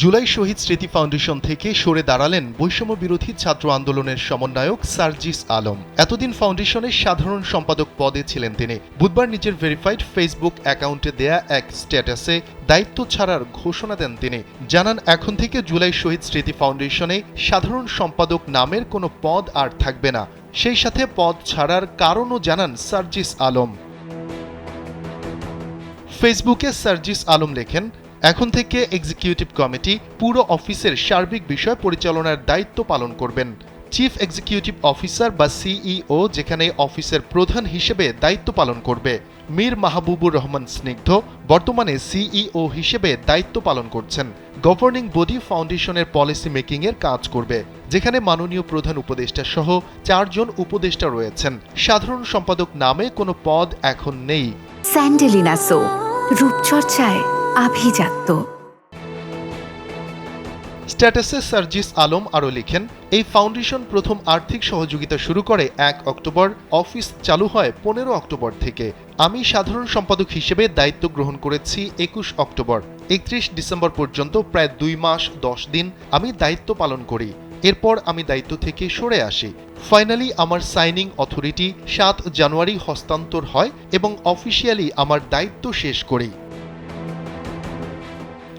জুলাই শহীদ স্মৃতি ফাউন্ডেশন থেকে সরে দাঁড়ালেন বৈষম্য বিরোধী ছাত্র আন্দোলনের সমন্বয়ক সার্জিস আলম। এতদিন ফাউন্ডেশনের সাধারণ সম্পাদক পদে ছিলেন তিনি। বুধবার নিজের ভেরিফাইড ফেসবুক অ্যাকাউন্টে দেয়া এক স্ট্যাটাসে দায়িত্ব ছাড়ার ঘোষণা দেন তিনি। জানান, এখন থেকে জুলাই শহীদ স্মৃতি ফাউন্ডেশনে সাধারণ সম্পাদক নামের কোনো পদ আর থাকবে না। সেই সাথে পদ ছাড়ার কারণও জানান সার্জিস আলম। ফেসবুকে সার্জিস আলম লেখেন, এখন থেকে এক্সিকিউটিভ কমিটি পুরো অফিসের সার্বিক বিষয় পরিচালনার দায়িত্ব পালন করবেন। চিফ এক্সিকিউটিভ অফিসার বা সিইও যেখানে অফিসের প্রধান হিসেবে দায়িত্ব পালন করবে। মীর মাহবুবুর রহমান স্নিগ্ধ বর্তমানে সিইও হিসেবে দায়িত্ব পালন করছেন। গভর্নিং বডি ফাউন্ডেশনের পলিসি মেকিংয়ের কাজ করবে, যেখানে মাননীয় প্রধান উপদেষ্টা সহ 4 জন উপদেষ্টা রয়েছেন। সাধারণ সম্পাদক নামে কোনো পদ এখন নেই। স্যান্ডেলিনা সো, রূপচর্চায় আভিজাত্য। স্ট্যাটাসে সার্জিস আলম আরও লিখেন, এই ফাউন্ডেশন প্রথম আর্থিক সহযোগিতা শুরু করে 1 অক্টোবর, অফিস চালু হয় 15 অক্টোবর থেকে। আমি সাধারণ সম্পাদক হিসেবে দায়িত্ব গ্রহণ করেছি 21 অক্টোবর। 31 ডিসেম্বর পর্যন্ত প্রায় 2 মাস 10 দিন আমি দায়িত্ব পালন করি। এরপর আমি দায়িত্ব থেকে সরে আসি। ফাইনালি আমার সাইনিং অথরিটি 7 জানুয়ারি হস্তান্তর হয় এবং অফিসিয়ালি আমার দায়িত্ব শেষ করি।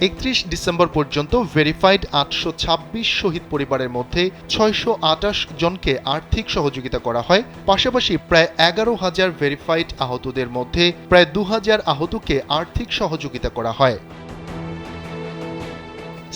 31 ডিসেম্বর পর্যন্ত ভেরিফাইড 826 শহীদ পরিবারের মধ্যে 628 জনকে আর্থিক সহযোগিতা করা হয়। পাশাপাশি প্রায় 11,000 ভেরিফাইড আহতদের মধ্যে প্রায় 2,000 আহতকে আর্থিক সহযোগিতা করা হয়।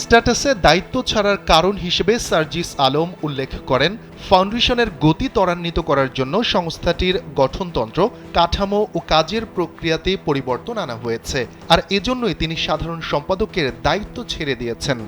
স্ট্যাটাসে দায়িত্ব ছাড়ার কারণ হিসেবে সার্জিস আলম উল্লেখ করেন, ফাউন্ডেশনের গতি ত্বরান্বিত করার জন্য সংস্থাটির গঠনতন্ত্র, কাঠামো ও কাজের প্রক্রিয়াতে পরিবর্তন আনা হয়েছে, আর এজন্যই তিনি সাধারণ সম্পাদকের দায়িত্ব ছেড়ে দিয়েছেন।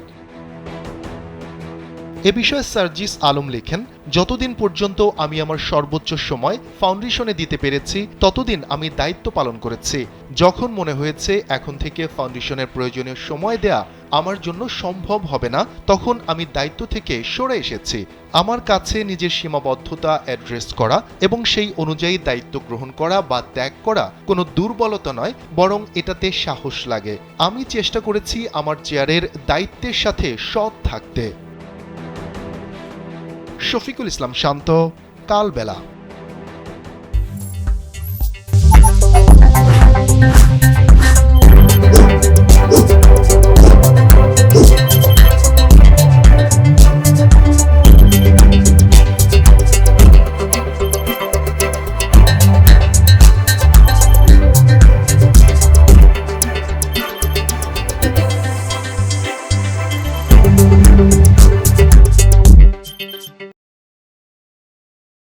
এ বিষয়ে সার্জিস আলম লেখেন, যতদিন পর্যন্ত আমি আমার সর্বোচ্চ সময় ফাউন্ডেশনে দিতে পেরেছি ততদিন আমি দায়িত্ব পালন করেছি। যখন মনে হয়েছে এখন থেকে ফাউন্ডেশনের প্রয়োজনীয় সময় দেয়া আমার জন্য সম্ভব হবে না, তখন আমি দায়িত্ব থেকে সরে এসেছি। আমার কাছে নিজের সীমাবদ্ধতা অ্যাড্রেস করা এবং সেই অনুযায়ী দায়িত্ব গ্রহণ করা বা ত্যাগ করা কোনো দুর্বলতা নয়, বরং এটাতে সাহস লাগে। আমি চেষ্টা করেছি আমার চেয়ারের দায়িত্বের সাথে সৎ থাকতে। শফিকুল ইসলাম শান্ত, কালবেলা।